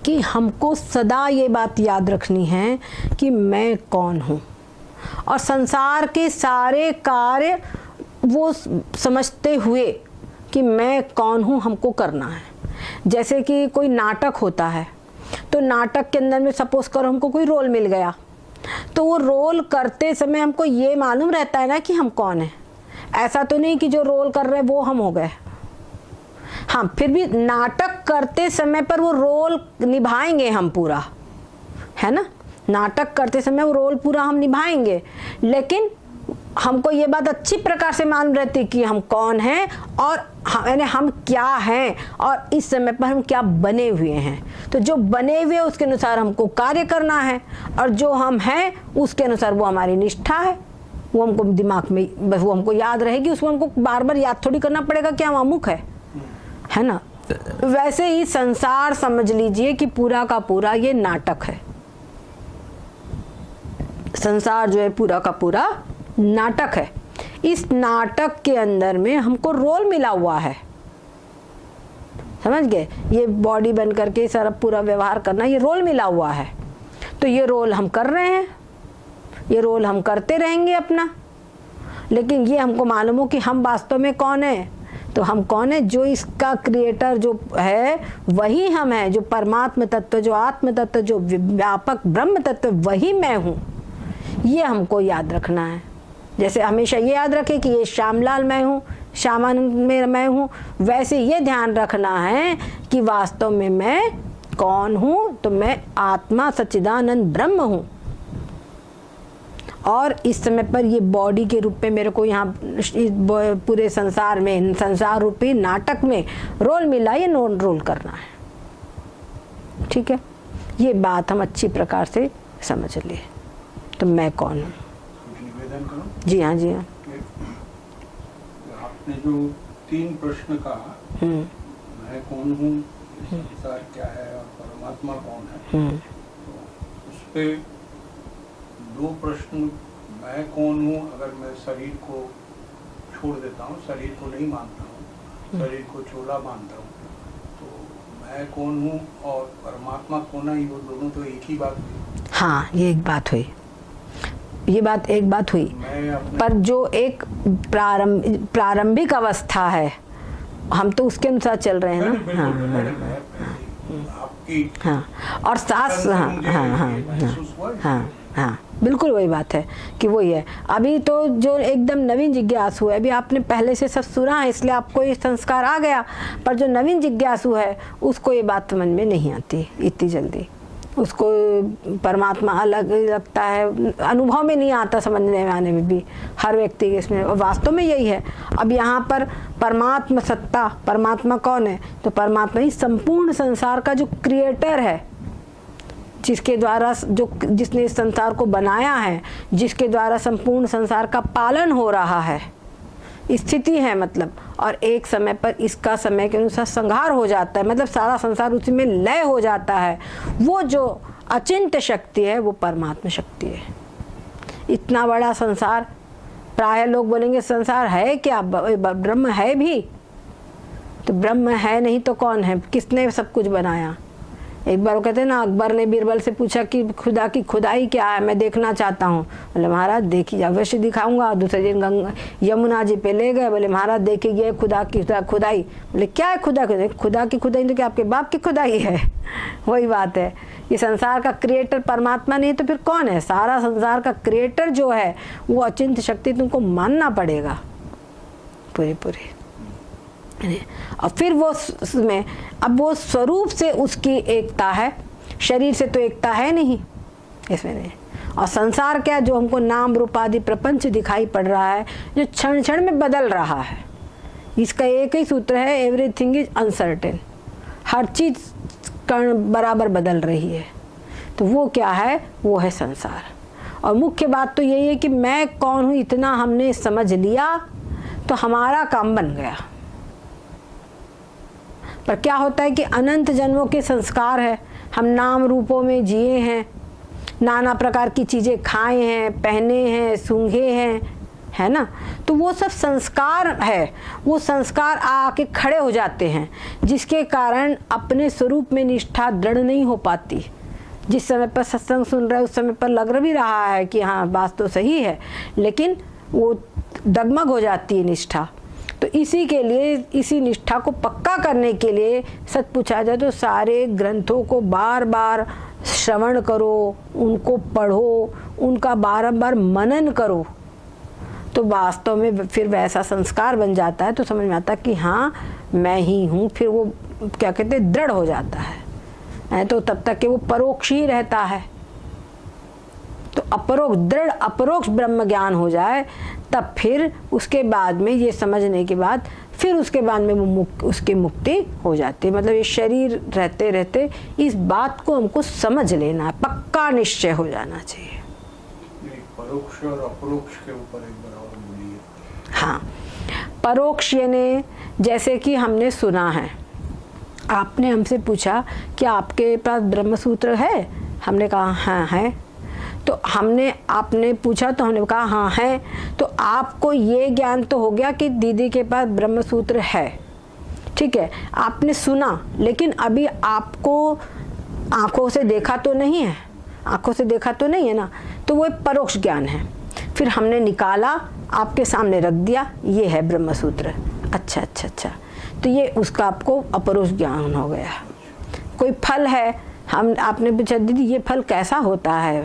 कि हमको सदा ये बात याद रखनी है कि मैं कौन हूँ, और संसार के सारे कार्य वो समझते हुए कि मैं कौन हूँ हमको करना है। जैसे कि कोई नाटक होता है, तो नाटक के अंदर में सपोज करो हमको कोई रोल मिल गया, तो वो रोल करते समय हमको ये मालूम रहता है ना कि हम कौन हैं। ऐसा तो नहीं कि जो रोल कर रहे हैं वो हम हो गए। हाँ, फिर भी नाटक करते समय पर वो रोल निभाएंगे हम पूरा, है ना। नाटक करते समय वो रोल पूरा हम निभाएंगे, लेकिन हमको ये बात अच्छी प्रकार से मालूम रहती कि हम कौन हैं और हम क्या हैं और इस समय पर हम क्या बने हुए हैं। तो जो बने हुए उसके अनुसार हमको कार्य करना है, और जो हम हैं उसके अनुसार वो हमारी निष्ठा है। वो हमको दिमाग में वो हमको याद रहेगी, उसको हमको बार बार याद थोड़ी करना पड़ेगा कि हम अमुक है ना। वैसे ही संसार समझ लीजिए कि पूरा का पूरा ये नाटक है। संसार जो है पूरा का पूरा नाटक है। इस नाटक के अंदर में हमको रोल मिला हुआ है, समझ गए। ये बॉडी बन करके सारा पूरा व्यवहार करना, ये रोल मिला हुआ है। तो ये रोल हम कर रहे हैं, ये रोल हम करते रहेंगे अपना। लेकिन ये हमको मालूम हो कि हम वास्तव में कौन है। तो हम कौन है, जो इसका क्रिएटर जो है वही हम हैं, जो परमात्म तत्व, जो आत्म तत्व, जो व्यापक ब्रह्म तत्व, वही मैं हूँ। ये हमको याद रखना है। जैसे हमेशा ये याद रखें कि ये श्यामलाल मैं हूँ, श्यामानंद में मैं हूँ, वैसे ये ध्यान रखना है कि वास्तव में मैं कौन हूँ। तो मैं आत्मा सच्चिदानंद ब्रह्म हूँ, और इस समय पर ये बॉडी के रूप में मेरे को यहाँ पूरे संसार में, संसार रूपी नाटक में रोल मिला, ये नॉन रोल करना है। ठीक है, ये बात हम अच्छी प्रकार से समझ लिए। तो मैं कौन हूँ। जी हाँ, जी हाँ। आपने जो 3 प्रश्न कहा, मैं कौन हूँ, संसार क्या है और परमात्मा कौन है, तो उस पे 2 प्रश्न, मैं कौन हूँ अगर मैं शरीर को छोड़ देता हूँ, शरीर को नहीं मानता हूँ, शरीर को चोला मानता हूँ, तो मैं कौन हूँ और परमात्मा कौन है, वो दोनों तो एक ही बात हुई। हाँ, ये एक बात हुई, ये बात एक बात हुई। पर जो एक प्रारंभिक अवस्था है, हम तो उसके अनुसार चल रहे हैं ना। हाँ, और सांस, हाँ, बिल्कुल वही बात है कि वही है। अभी तो जो एकदम नवीन जिज्ञासु है, अभी आपने पहले से सब सुना है इसलिए आपको ये संस्कार आ गया, पर जो नवीन जिज्ञासु है उसको ये बात समझ में नहीं आती इतनी जल्दी। उसको परमात्मा अलग लगता है, अनुभव में नहीं आता, समझने आने में भी हर व्यक्ति के इसमें। और वास्तव में यही है। अब यहाँ पर परमात्मा सत्ता, परमात्मा कौन है, तो परमात्मा ही संपूर्ण संसार का जो क्रिएटर है, जिसके द्वारा जिसने इस संसार को बनाया है, जिसके द्वारा संपूर्ण संसार का पालन हो रहा है, स्थिति है मतलब। और एक समय पर इसका समय के अनुसार संहार हो जाता है, मतलब सारा संसार उसी में लय हो जाता है। वो जो अचिंत्य शक्ति है वो परमात्मा शक्ति है। इतना बड़ा संसार, प्राय लोग बोलेंगे संसार है क्या, ब्रह्म है भी, तो ब्रह्म है नहीं तो कौन है, किसने सब कुछ बनाया। एक बार वो कहते हैं ना, अकबर ने बीरबल से पूछा कि खुदा की खुदाई क्या है, मैं देखना चाहता हूँ। बोले महाराज देखिए, अवश्य दिखाऊंगा। दूसरे दिन यमुना जी पे ले गए, बोले महाराज देखिए खुदा की खुदाई। बोले क्या है खुदा की खुदा की खुदाई, तो क्या आपके बाप की खुदाई है। वही बात है, ये संसार का क्रिएटर परमात्मा नहीं तो फिर कौन है। सारा संसार का क्रिएटर जो है वो अचिंत्य शक्ति, तुमको मानना पड़ेगा पूरे पूरे। और फिर वो में अब वो स्वरूप से उसकी एकता है, शरीर से तो एकता है नहीं इसमें नहीं। और संसार क्या, जो हमको नाम रूप आदि प्रपंच दिखाई पड़ रहा है, जो क्षण क्षण में बदल रहा है, इसका एक ही सूत्र है, एवरीथिंग इज अनसर्टेन। हर चीज बराबर बदल रही है, तो वो क्या है, वो है संसार। और मुख्य बात तो यही है कि मैं कौन हूँ, इतना हमने समझ लिया तो हमारा काम बन गया। पर क्या होता है कि अनंत जन्मों के संस्कार है, हम नाम रूपों में जिए हैं, नाना प्रकार की चीज़ें खाए हैं, पहने हैं, सूंघे हैं, है ना। तो वो सब संस्कार है, वो संस्कार आके खड़े हो जाते हैं, जिसके कारण अपने स्वरूप में निष्ठा दृढ़ नहीं हो पाती। जिस समय पर सत्संग सुन रहे उस समय पर लग भी रहा है कि हाँ बात तो सही है, लेकिन वो डगमग हो जाती है निष्ठा। तो इसी के लिए, इसी निष्ठा को पक्का करने के लिए सच पूछा जाए तो सारे ग्रंथों को बार बार श्रवण करो, उनको पढ़ो, उनका बारंबार मनन करो, तो वास्तव में फिर वैसा संस्कार बन जाता है। तो समझ में आता है कि हाँ मैं ही हूँ। फिर वो क्या कहते हैं, दृढ़ हो जाता है। तो तब तक कि वो परोक्ष ही रहता है। तो अपरोक्ष, दृढ़ अपरोक्ष ब्रह्म ज्ञान हो जाए, तब फिर उसके बाद में ये समझने के बाद फिर उसके बाद में वो उसकी मुक्ति हो जाती है। मतलब ये शरीर रहते रहते इस बात को हमको समझ लेना है, पक्का निश्चय हो जाना चाहिए। परोक्ष और अपरोक्ष के ऊपर एक बार और बोलिए। हाँ, परोक्ष यानी जैसे कि हमने सुना है, आपने हमसे पूछा कि आपके पास ब्रह्मसूत्र है, हमने कहा हाँ है। तो आपने पूछा तो हमने कहा हाँ है। तो आपको ये ज्ञान तो हो गया कि दीदी के पास ब्रह्मसूत्र है, ठीक है। आपने सुना, लेकिन अभी आपको आंखों से देखा तो नहीं है, आंखों से देखा तो नहीं है ना, तो वो एक परोक्ष ज्ञान है। फिर हमने निकाला, आपके सामने रख दिया, ये है ब्रह्मसूत्र। अच्छा अच्छा अच्छा, तो ये उसका आपको अपरोक्ष ज्ञान हो गया। कोई फल है, आपने पूछा दीदी ये फल कैसा होता है,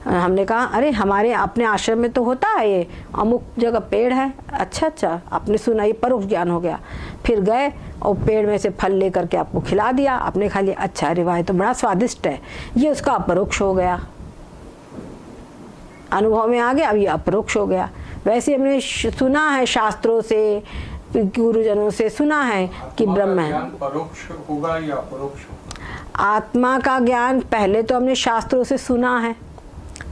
हमने कहा अरे हमारे अपने आश्रम में तो होता है, ये अमुक जगह पेड़ है। अच्छा अच्छा, आपने सुना, ये परोक्ष ज्ञान हो गया। फिर गए और पेड़ में से फल लेकर के आपको खिला दिया, आपने खा लिया। अच्छा अरे वाह, तो बड़ा स्वादिष्ट है, ये उसका अपरोक्ष हो गया। अनुभव में आ गया, अब ये अपरोक्ष हो गया। वैसे हमने सुना है शास्त्रों से, गुरुजनों से सुना है कि ब्रह्म है। परोक्ष होगा या अपरोक्ष होगा? आत्मा का ज्ञान पहले तो हमने शास्त्रों से सुना है,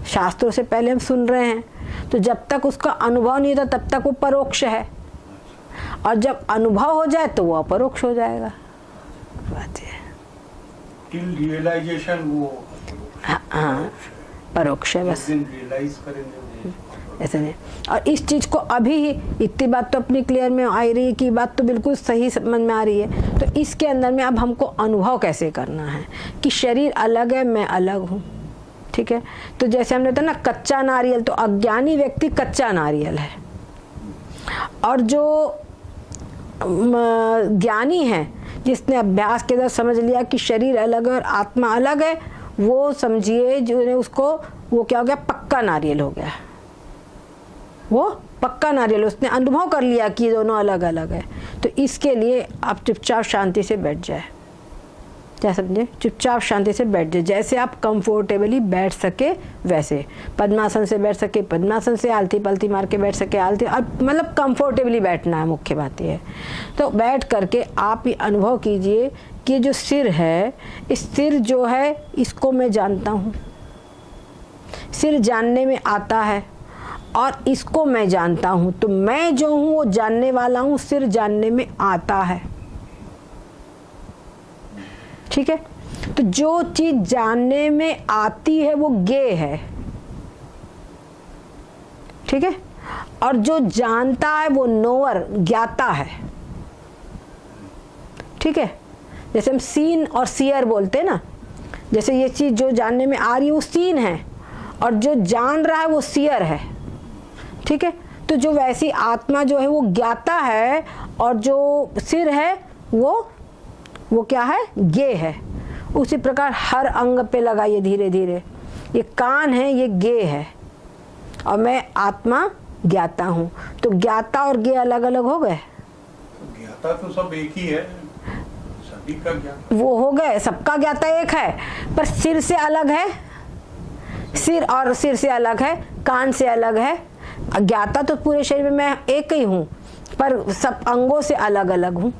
शास्त्रों से पहले हम सुन रहे हैं, तो जब तक उसका अनुभव नहीं होता तब तक वो परोक्ष है, और जब अनुभव हो जाए तो वो अपरोक्ष हो जाएगा। बात है टिल रियलाइजेशन वो हाँ परोक्ष है, बस रियलाइज करेंगे ऐसे नहीं। और इस चीज को अभी ही इतनी बात तो अपनी क्लियर में आ रही है कि बात तो बिल्कुल सही समझ में आ रही है। तो इसके अंदर में अब हमको अनुभव कैसे करना है कि शरीर अलग है, मैं अलग हूँ, ठीक है। तो जैसे हमने कहा ना कच्चा नारियल, तो अज्ञानी व्यक्ति कच्चा नारियल है, और जो ज्ञानी है जिसने अभ्यास के द्वारा समझ लिया कि शरीर अलग है और आत्मा अलग है, वो समझिए जो उसको वो क्या हो गया, पक्का नारियल हो गया। वो पक्का नारियल, उसने अनुभव कर लिया कि दोनों अलग अलग है। तो इसके लिए आप चुपचाप शांति से बैठ जाए, क्या समझे, चुपचाप शांति से बैठ जाए, जैसे आप कंफर्टेबली बैठ सके वैसे। पद्मासन से बैठ सके पद्मासन से, आलती पलती मार के बैठ सके आलती, और मतलब कंफर्टेबली बैठना है, मुख्य बात ये है। तो बैठ करके आप ये अनुभव कीजिए कि जो सिर है, इस सिर जो है इसको मैं जानता हूँ, सिर जानने में आता है, और इसको मैं जानता हूँ। तो मैं जो हूँ वो जानने वाला हूँ, सिर जानने में आता है, ठीक है। तो जो चीज जानने में आती है वो ज्ञेय है, ठीक है, और जो जानता है वो नोअर, ज्ञाता है, ठीक है। जैसे हम सीन और सियर बोलते हैं ना, जैसे ये चीज जो जानने में आ रही है वो सीन है, और जो जान रहा है वो सियर है, ठीक है। तो जो वैसी आत्मा जो है वो ज्ञाता है, और जो सिर है वो क्या है, ज्ञेय है। उसी प्रकार हर अंग पे लगाइए धीरे धीरे, ये कान है ये ज्ञेय है, और मैं आत्मा ज्ञाता हूँ। तो ज्ञाता और ज्ञेय अलग अलग हो गए, ज्ञाता तो सब एक ही है, सभी का ज्ञाता वो हो गए, सबका ज्ञाता एक है, पर सिर से अलग है, सिर और सिर से अलग है, कान से अलग है। ज्ञाता तो पूरे शरीर में मैं एक ही हूँ, पर सब अंगों से अलग अलग हूँ,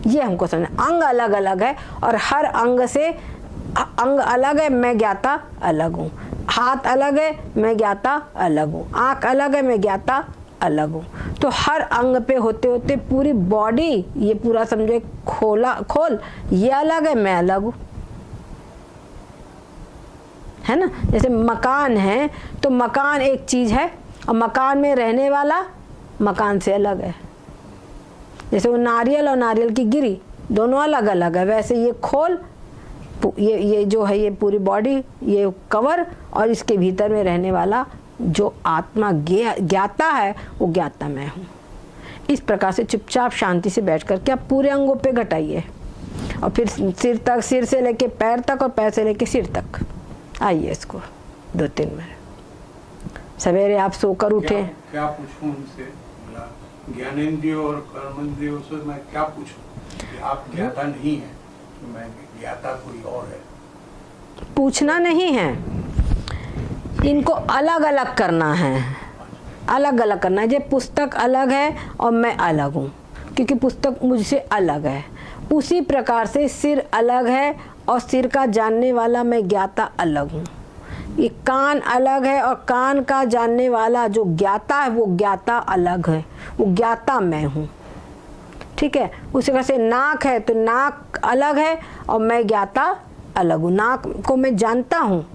ये हमको समझना। अंग अलग अलग है, और हर अंग से अंग अलग है, मैं ज्ञाता अलग हूँ। हाथ अलग है, मैं ज्ञाता अलग हूँ। आँख अलग है, मैं ज्ञाता अलग हूँ। तो हर अंग पे होते होते पूरी बॉडी, ये पूरा समझे खोल, ये अलग है, मैं अलग हूँ, है ना। जैसे मकान है, तो मकान एक चीज है और मकान में रहने वाला मकान से अलग है। जैसे वो नारियल और नारियल की गिरी दोनों अलग अलग है, वैसे ये खोल, ये जो है ये पूरी बॉडी, ये कवर, और इसके भीतर में रहने वाला जो आत्मा ज्ञाता है वो ज्ञाता मैं हूँ। इस प्रकार से चुपचाप शांति से बैठ करके आप पूरे अंगों पे घटाइए और फिर सिर तक, सिर से लेके पैर तक और पैर से लेके सिर तक आइए। इसको 2-3 मिनट। सवेरे आप सोकर उठे। क्या पूछूं उनसे? ज्ञानेंद्रिय और कर्मेंद्रियों से मैं क्या पूछूं? आप ज्ञाता नहीं है, मैं ज्ञाता कोई और है। पूछना नहीं है, इनको अलग अलग करना है, अलग अलग करना है। ये पुस्तक अलग है और मैं अलग हूँ, क्योंकि पुस्तक मुझसे अलग है। उसी प्रकार से सिर अलग है और सिर का जानने वाला मैं ज्ञाता अलग हूँ। ये कान अलग है और कान का जानने वाला जो ज्ञाता है वो ज्ञाता अलग है, वो ज्ञाता मैं हूँ। ठीक है। उसी तरह से नाक है तो नाक अलग है और मैं ज्ञाता अलग हूँ। नाक को मैं जानता हूँ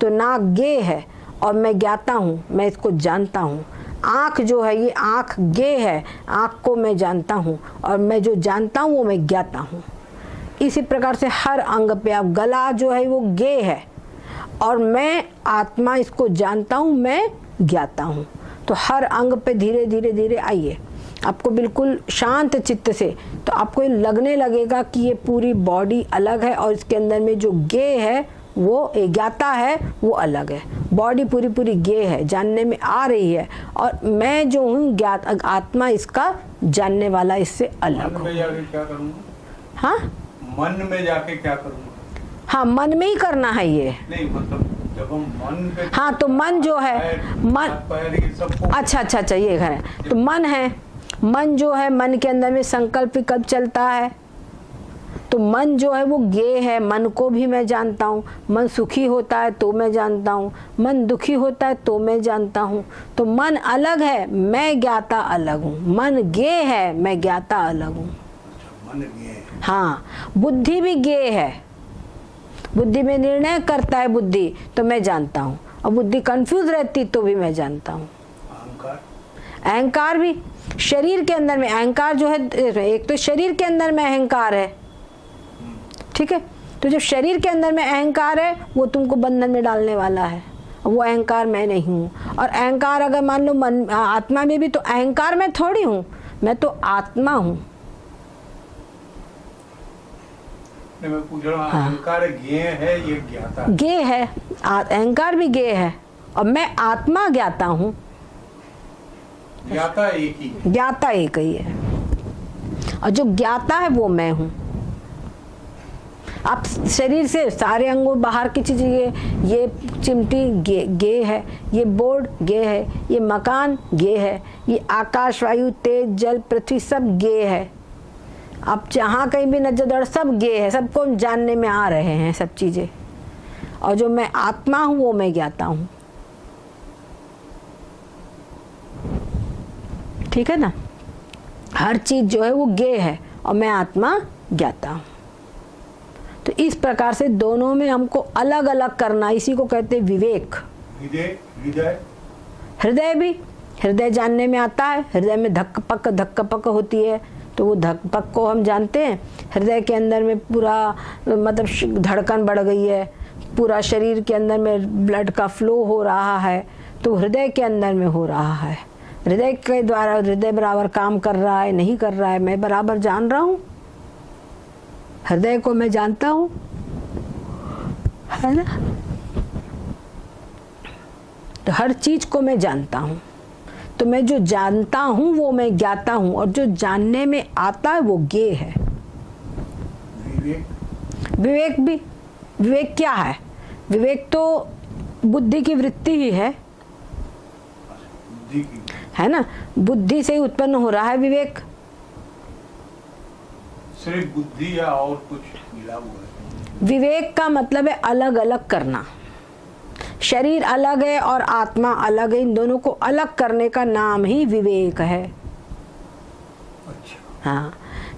तो नाक गे है और मैं ज्ञाता हूँ, मैं इसको जानता हूँ। आँख जो है ये आँख गे है, आँख को मैं जानता हूँ और मैं जो जानता हूँ वो मैं ज्ञाता हूँ। इसी प्रकार से हर अंग पे आप, गला जो है वो गे है और मैं आत्मा इसको जानता हूँ, मैं ज्ञाता हूँ। तो हर अंग पे धीरे धीरे धीरे आइए, आपको बिल्कुल शांत चित्त से, तो आपको ये लगने लगेगा कि ये पूरी बॉडी अलग है और इसके अंदर में जो गे है वो ज्ञाता है वो अलग है। बॉडी पूरी पूरी गे है, जानने में आ रही है, और मैं जो हूँ ज्ञात आत्मा इसका जानने वाला इससे अलग। मन में जाके क्या करूँगा? हाँ, मन में जाके क्या करूँगा? हाँ, मन में ही करना है ये। नहीं, मतलब जब हम मन पे, हाँ, तो मन जो है, मन, अच्छा ये है। तो मन है, मन जो है, मन के अंदर में संकल्प विकल्प चलता है, तो मन जो है वो गे है। मन को भी मैं जानता हूँ। मन सुखी होता है तो मैं जानता हूँ, मन दुखी होता है तो मैं जानता हूँ। तो मन अलग है, मैं ज्ञाता अलग हूँ। मन गे है, मैं ज्ञाता अलग हूँ। मन गे है। हाँ, बुद्धि भी गे है। बुद्धि में निर्णय करता है बुद्धि, तो मैं जानता हूँ, और बुद्धि कंफ्यूज रहती तो भी मैं जानता हूँ। अहंकार, अहंकार भी शरीर के अंदर में, अहंकार जो है, एक तो शरीर के अंदर में अहंकार है, ठीक है। तो जो शरीर के अंदर में अहंकार है वो तुमको बंधन में डालने वाला है, वो अहंकार मैं नहीं हूँ। और अहंकार अगर मान लो मन आत्मा में भी, तो अहंकार मैं थोड़ी हूँ, मैं तो आत्मा हूँ। मैं पूछ रहा हूँ, अहंकार गे है, ये ज्ञाता है? गे है, अहंकार भी गे है और मैं आत्मा ज्ञाता हूँ। ज्ञाता एक ही, ज्ञाता एक ही है, और जो ज्ञाता है वो मैं हूँ। आप शरीर से सारे अंगों बाहर की चीज़, ये चिमटी गे है, ये बोर्ड गे है, ये मकान गे है, ये आकाश वायु तेज जल पृथ्वी सब गे है। आप जहाँ कहीं भी नजर दौड़ सब गे है, सबको जानने में आ रहे हैं सब चीज़ें। और जो मैं आत्मा हूँ वो मैं ज्ञाता हूँ। ठीक है ना। हर चीज़ जो है वो गे है और मैं आत्मा ज्ञाता हूँ। तो इस प्रकार से दोनों में हमको अलग अलग करना, इसी को कहते हैं विवेक। हृदय भी, हृदय जानने में आता है। हृदय में धक पक होती है, तो वो धक पक को हम जानते हैं। हृदय के अंदर में पूरा मतलब धड़कन बढ़ गई है, पूरा शरीर के अंदर में ब्लड का फ्लो हो रहा है, तो हृदय के अंदर में हो रहा है। हृदय के द्वारा हृदय बराबर काम कर रहा है नहीं कर रहा है, मैं बराबर जान रहा हूँ। हृदय को मैं जानता हूँ, है ना। तो हर चीज को मैं जानता हूँ, तो मैं जो जानता हूँ वो मैं ज्ञाता हूँ, और जो जानने में आता है वो ज्ञेय है। विवेक भी, विवेक क्या है? विवेक तो बुद्धि की वृत्ति ही है ना। बुद्धि से ही उत्पन्न हो रहा है विवेक। सिर्फ बुद्धि या और कुछ मिला हुआ है? विवेक का मतलब है अलग अलग करना। शरीर अलग है और आत्मा अलग है, इन दोनों को अलग करने का नाम ही विवेक है। अच्छा। हाँ,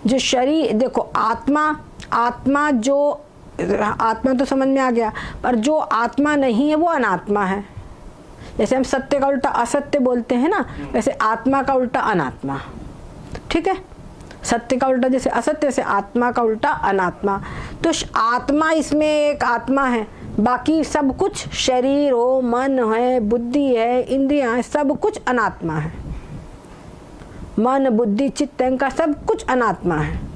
जो शरीर देखो, आत्मा जो आत्मा तो समझ में आ गया, पर जो आत्मा नहीं है वो अनात्मा है। जैसे हम सत्य का उल्टा असत्य बोलते हैं ना, वैसे आत्मा का उल्टा अनात्मा। ठीक है, सत्य का उल्टा जैसे असत्य, से आत्मा का उल्टा अनात्मा। तो आत्मा इसमें एक आत्मा है, बाकी सब कुछ शरीर हो, मन है, बुद्धि है, इंद्रियां है, सब कुछ अनात्मा है। मन बुद्धि चित्त अहंकार सब कुछ अनात्मा है।